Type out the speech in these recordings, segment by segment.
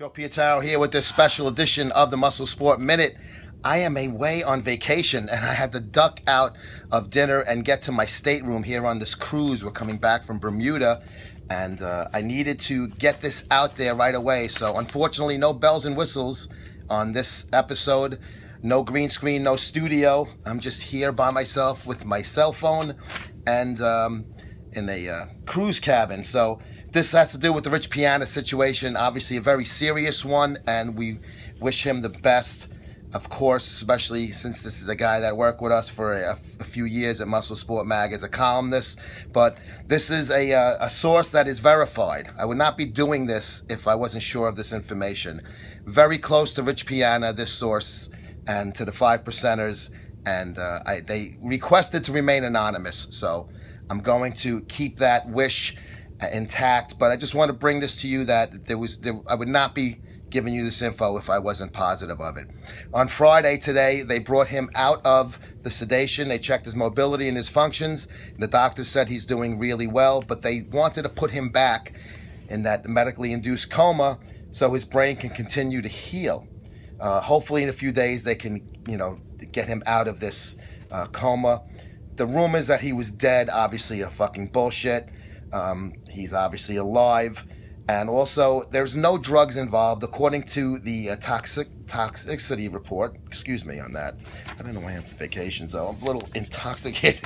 Joe Piataro here with this special edition of the Muscle Sport Minute. I am away on vacation and I had to duck out of dinner and get to my stateroom here on this cruise. We're coming back from Bermuda and I needed to get this out there right away. So unfortunately, no bells and whistles on this episode. No green screen, no studio. I'm just here by myself with my cell phone and in a cruise cabin. So this has to do with the Rich Piana situation, obviously a very serious one, and we wish him the best, of course, especially since this is a guy that worked with us for a few years at Muscle Sport Mag as a columnist. But this is a source that is verified. I would not be doing this if I wasn't sure of this information. Very close to Rich Piana, this source, and to the 5%ers, and they requested to remain anonymous. So I'm going to keep that wish intact, but I just want to bring this to you that I would not be giving you this info if I wasn't positive of it. On Friday today, they brought him out of the sedation. They checked his mobility and his functions. The doctor said he's doing really well, but they wanted to put him back in that medically induced coma so his brain can continue to heal. Hopefully in a few days they can, get him out of this coma. The rumors that he was dead, obviously, are fucking bullshit. He's obviously alive, and also there's no drugs involved according to the toxicity report. Excuse me on that. I don't know why I'm on vacation, so I'm a little intoxicated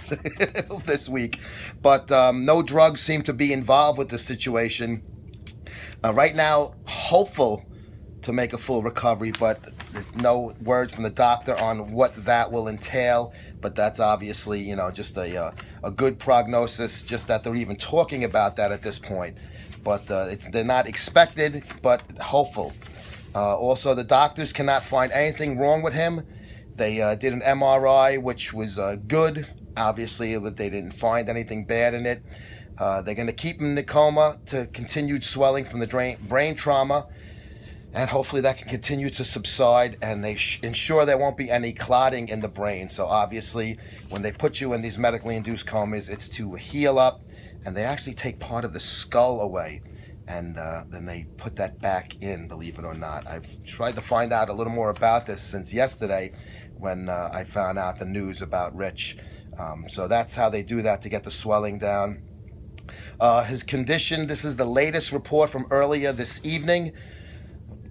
this week, but no drugs seem to be involved with the situation. Right now, hopeful to make a full recovery, but there's no words from the doctor on what that will entail. But that's obviously, just a good prognosis, just that they're even talking about that at this point. But they're not expected, but hopeful. Also, the doctors cannot find anything wrong with him. They did an MRI, which was good. Obviously, they didn't find anything bad in it. They're going to keep him in the coma to continued swelling from the brain trauma. And hopefully that can continue to subside, and they ensure there won't be any clotting in the brain. So obviously, when they put you in these medically induced comas, it's to heal up, and they actually take part of the skull away, and then they put that back in, believe it or not. I've tried to find out a little more about this since yesterday when I found out the news about Rich. So that's how they do that, to get the swelling down. His condition, this is the latest report from earlier this evening.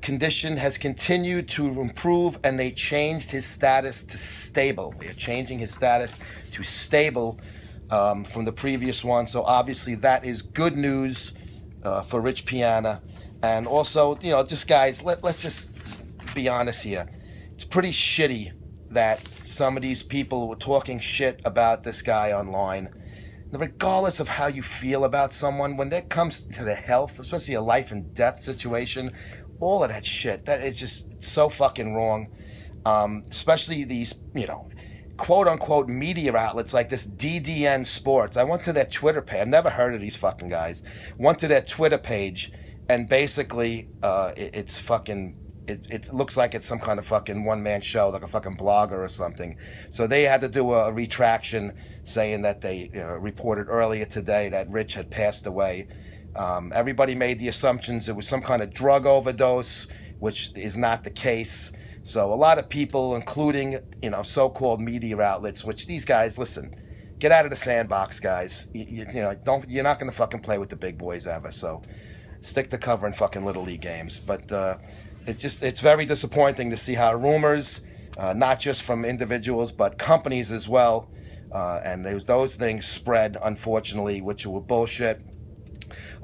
Condition has continued to improve, and they changed his status to stable. They are changing his status to stable from the previous one. So obviously that is good news for Rich Piana. And also, just guys, let's just be honest here. It's pretty shitty that some of these people were talking shit about this guy online. Regardless of how you feel about someone, when it comes to the health, especially a life and death situation, all of that shit, that is just so fucking wrong. Especially these, quote-unquote media outlets like this DDN Sports. I went to their Twitter page. I've never heard of these fucking guys. Went to their Twitter page, and basically it's fucking... It looks like it's some kind of fucking one-man show, like a fucking blogger or something. So they had to do a retraction, saying that they reported earlier today that Rich had passed away. Everybody made the assumptions it was some kind of drug overdose, which is not the case. So a lot of people, including, so-called media outlets, which these guys, listen, get out of the sandbox, guys. You're not going to fucking play with the big boys ever. So stick to covering fucking Little League games. But it's very disappointing to see how rumors, not just from individuals, but companies as well, and those things spread, unfortunately, which were bullshit.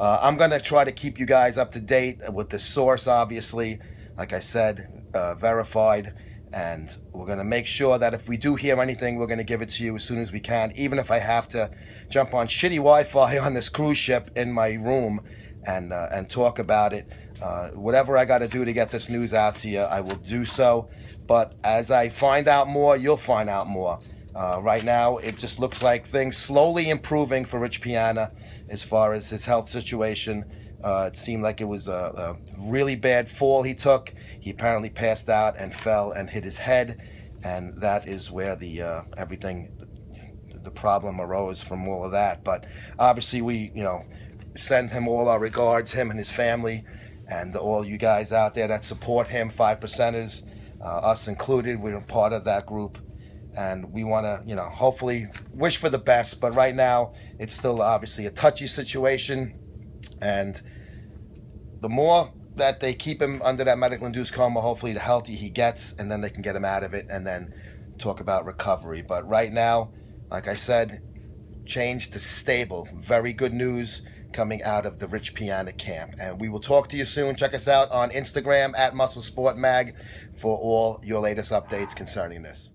I'm going to try to keep you guys up to date with the source, obviously, like I said, verified, and we're going to make sure that if we do hear anything, we're going to give it to you as soon as we can, even if I have to jump on shitty Wi-Fi on this cruise ship in my room and talk about it. Whatever I got to do to get this news out to you, I will do so. But as I find out more, you'll find out more. Right now, it just looks like things slowly improving for Rich Piana as far as his health situation. It seemed like it was a really bad fall he took. He apparently passed out and fell and hit his head, and that is where the problem arose from all of that. But obviously we, send him all our regards, him and his family, and all you guys out there that support him, 5%ers, us included, we're part of that group. And we want to, hopefully wish for the best. But right now, it's still obviously a touchy situation. And the more that they keep him under that medical induced coma, hopefully the healthier he gets, and then they can get him out of it and then talk about recovery. But right now, like I said, change to stable. Very good news coming out of the Rich Piana camp. And we will talk to you soon. Check us out on Instagram at Muscle Sport Mag for all your latest updates concerning this.